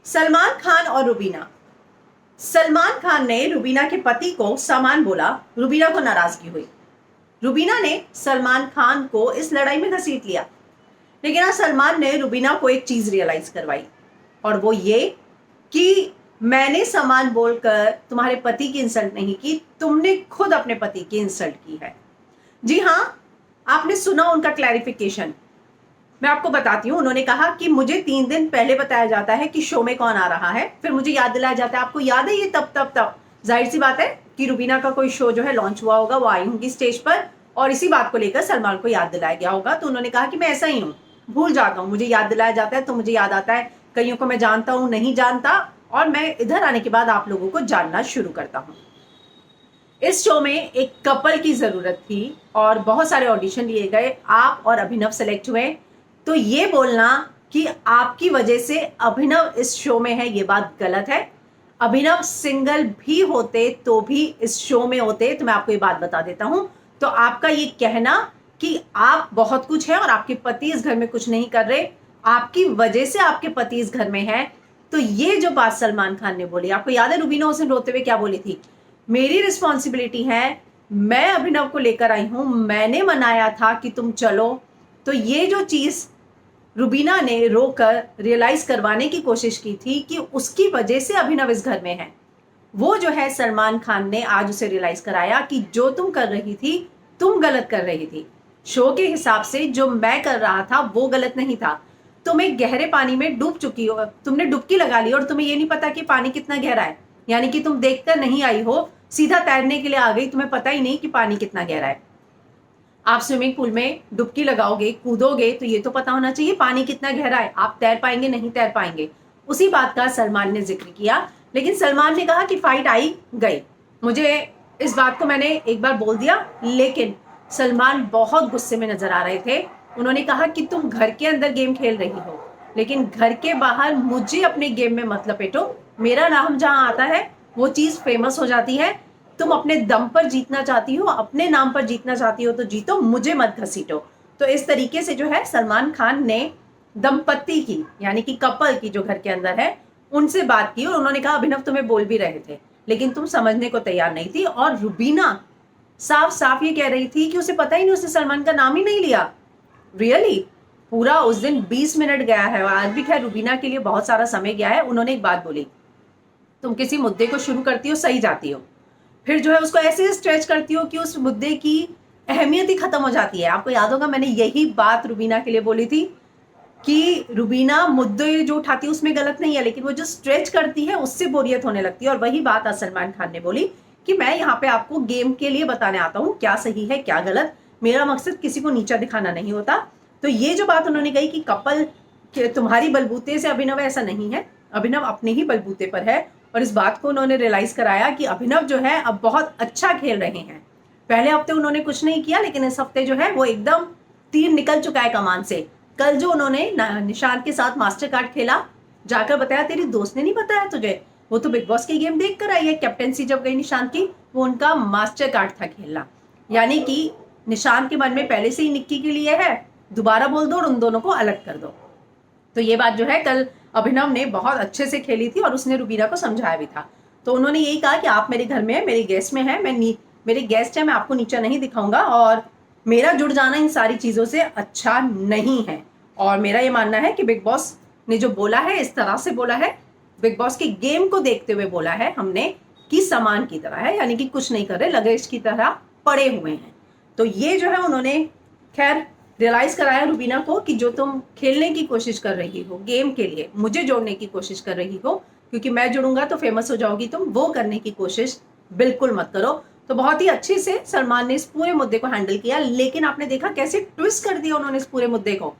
सलमान खान और रुबीना। सलमान खान ने रुबीना के पति को सामान बोला, रुबीना को नाराजगी हुई। रुबीना ने सलमान खान को इस लड़ाई में घसीट लिया, लेकिन आज सलमान ने रुबीना को एक चीज रियलाइज करवाई, और वो ये कि मैंने सामान बोलकर तुम्हारे पति की इंसल्ट नहीं की, तुमने खुद अपने पति की इंसल्ट की है। जी हाँ, आपने सुना उनका क्लैरिफिकेशन। मैं आपको बताती हूँ। उन्होंने कहा कि मुझे 3 दिन पहले बताया जाता है कि शो में कौन आ रहा है, फिर मुझे याद दिलाया जाता है। आपको याद है ये तब जाहिर सी बात है कि रुबीना का कोई शो जो है लॉन्च हुआ होगा, वो आई होंगी स्टेज पर, और इसी बात को लेकर सलमान को याद दिलाया गया होगा। तो उन्होंने कहा कि मैं ऐसा ही हूँ, भूल जाता हूँ, मुझे याद दिलाया जाता है तो मुझे याद आता है, कईयों को मैं जानता हूँ, नहीं जानता, और मैं इधर आने के बाद आप लोगों को जानना शुरू करता हूँ। इस शो में एक कपल की जरूरत थी और बहुत सारे ऑडिशन लिए गए, आप और अभिनव सेलेक्ट हुए। तो ये बोलना कि आपकी वजह से अभिनव इस शो में है, ये बात गलत है। अभिनव सिंगल भी होते तो भी इस शो में होते, तो मैं आपको ये बात बता देता हूं। तो आपका ये कहना कि आप बहुत कुछ है और आपके पति इस घर में कुछ नहीं कर रहे, आपकी वजह से आपके पति इस घर में है, तो ये जो बात सलमान खान ने बोली, आपको याद है रुबीना उस दिन रोते हुए क्या बोली थी? मेरी रिस्पॉन्सिबिलिटी है, मैं अभिनव को लेकर आई हूं, मैंने मनाया था कि तुम चलो। तो ये जो चीज रुबीना ने रोकर रियलाइज करवाने की कोशिश की थी कि उसकी वजह से अभिनव इस घर में है, वो जो है सलमान खान ने आज उसे रियलाइज कराया कि जो तुम कर रही थी, तुम गलत कर रही थी। शो के हिसाब से जो मैं कर रहा था वो गलत नहीं था। तुम एक गहरे पानी में डूब चुकी हो, तुमने डुबकी लगा ली और तुम्हें ये नहीं पता कि पानी कितना गहरा है, यानी कि तुम देखकर नहीं आई हो, सीधा तैरने के लिए आ गई, तुम्हें पता ही नहीं कि पानी कितना गहरा है। आप स्विमिंग पूल में डुबकी लगाओगे, कूदोगे, तो ये तो पता होना चाहिए पानी कितना गहरा है, आप तैर पाएंगे नहीं तैर पाएंगे। उसी बात का सलमान ने जिक्र किया, लेकिन सलमान ने कहा कि फाइट आई गई। मुझे इस बात को मैंने एक बार बोल दिया, लेकिन सलमान बहुत गुस्से में नजर आ रहे थे। उन्होंने कहा कि तुम घर के अंदर गेम खेल रही हो, लेकिन घर के बाहर मुझे अपने गेम में मत लपेटो। मेरा नाम जहां आता है वो चीज फेमस हो जाती है। तुम अपने दम पर जीतना चाहती हो, अपने नाम पर जीतना चाहती हो तो जीतो, मुझे मत घसीटो। तो इस तरीके से जो है सलमान खान ने दंपत्ति की, यानी कि कपल की जो घर के अंदर है, उनसे बात की। और उन्होंने कहा अभिनव तुम्हें बोल भी रहे थे, लेकिन तुम समझने को तैयार नहीं थी। और रुबीना साफ साफ ये कह रही थी कि उसे पता ही नहीं, उसने सलमान का नाम ही नहीं लिया। रियली पूरा उस दिन 20 मिनट गया है, और आज भी खैर रुबीना के लिए बहुत सारा समय गया है। उन्होंने एक बात बोली, तुम किसी मुद्दे को शुरू करती हो, सही जाती हो, फिर जो है उसको ऐसे स्ट्रेच करती हो कि उस मुद्दे की अहमियत ही खत्म हो जाती है। आपको याद होगा मैंने यही बात रुबीना के लिए बोली थी कि रुबीना मुद्दे जो उठाती है उसमें गलत नहीं है, लेकिन वो जो स्ट्रेच करती है उससे बोरियत होने लगती है। और वही बात आज सलमान खान ने बोली कि मैं यहाँ पे आपको गेम के लिए बताने आता हूँ क्या सही है क्या गलत, मेरा मकसद किसी को नीचा दिखाना नहीं होता। तो ये जो बात उन्होंने कही कि कपल तुम्हारी बलबूते से अभिनव, ऐसा नहीं है, अभिनव अपने ही बलबूते पर है। और इस बात को उन्होंने रियलाइज कराया कि अभिनव जो है अब बहुत अच्छा खेल रहे हैं। पहले हफ्ते उन्होंने कुछ नहीं किया, लेकिन इस हफ्ते जो है वो एकदम तीर निकल चुका है कमान से। कल जो उन्होंने निशांत के साथ मास्टर कार्ड खेला, जाकर बताया तेरी दोस्त ने नहीं बताया तुझे, वो तो बिग बॉस की गेम देख कर आई है, कैप्टेंसी जब गई निशांत की, वो उनका मास्टर कार्ड था खेलना। यानी कि निशांत के मन में पहले से ही निक्की के लिए है, दोबारा बोल दो और उन दोनों को अलग कर दो। तो ये बात जो है कल अभिनव ने बहुत अच्छे से खेली थी और उसने रुबीना को समझाया भी था। तो उन्होंने यही कहा कि आप मेरे घर में है, मेरे गेस्ट में है, मेरे गेस्ट है, मैं आपको नीचा नहीं दिखाऊंगा, और मेरा जुड़ जाना इन सारी चीजों से अच्छा नहीं है। और मेरा ये मानना है कि बिग बॉस ने जो बोला है, इस तरह से बोला है, बिग बॉस के गेम को देखते हुए बोला है हमने कि सामान की तरह है, यानी कि कुछ नहीं कर रहे, लगेज की तरह पड़े हुए हैं। तो ये जो है उन्होंने खैर रियलाइज कराया रुबीना को कि जो तुम खेलने की कोशिश कर रही हो गेम के लिए, मुझे जोड़ने की कोशिश कर रही हो, क्योंकि मैं जुड़ूंगा तो फेमस हो जाओगी तुम, वो करने की कोशिश बिल्कुल मत करो। तो बहुत ही अच्छे से सलमान ने इस पूरे मुद्दे को हैंडल किया, लेकिन आपने देखा कैसे ट्विस्ट कर दिया उन्होंने इस पूरे मुद्दे को।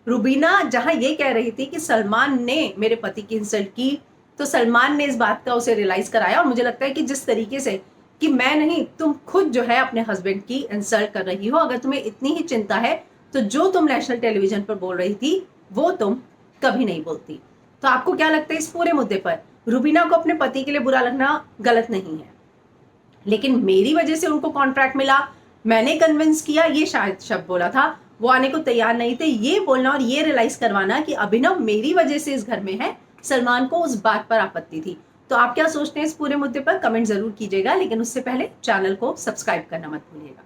रुबीना जहां ये कह रही थी कि सलमान ने मेरे पति की इंसल्ट की, तो सलमान ने इस बात का उसे रियलाइज कराया। और मुझे लगता है कि जिस तरीके से कि मैं नहीं, तुम खुद जो है अपने हस्बैंड की इंसल्ट कर रही हो, अगर तुम्हें इतनी ही चिंता है तो जो तुम नेशनल टेलीविजन पर बोल रही थी वो तुम कभी नहीं बोलती। तो आपको क्या लगता है इस पूरे मुद्दे पर रुबीना को अपने पति के लिए बुरा लगना गलत नहीं है, लेकिन मेरी वजह से उनको कॉन्ट्रैक्ट मिला, मैंने कन्विंस किया, ये शायद शब्द बोला था, वो आने को तैयार नहीं थे। ये बोलना और ये रियलाइज करवाना कि अभिनव मेरी वजह से इस घर में है, सलमान को उस बात पर आपत्ति थी। तो आप क्या सोचते हैं इस पूरे मुद्दे पर, कमेंट जरूर कीजिएगा, लेकिन उससे पहले चैनल को सब्सक्राइब करना मत भूलिएगा।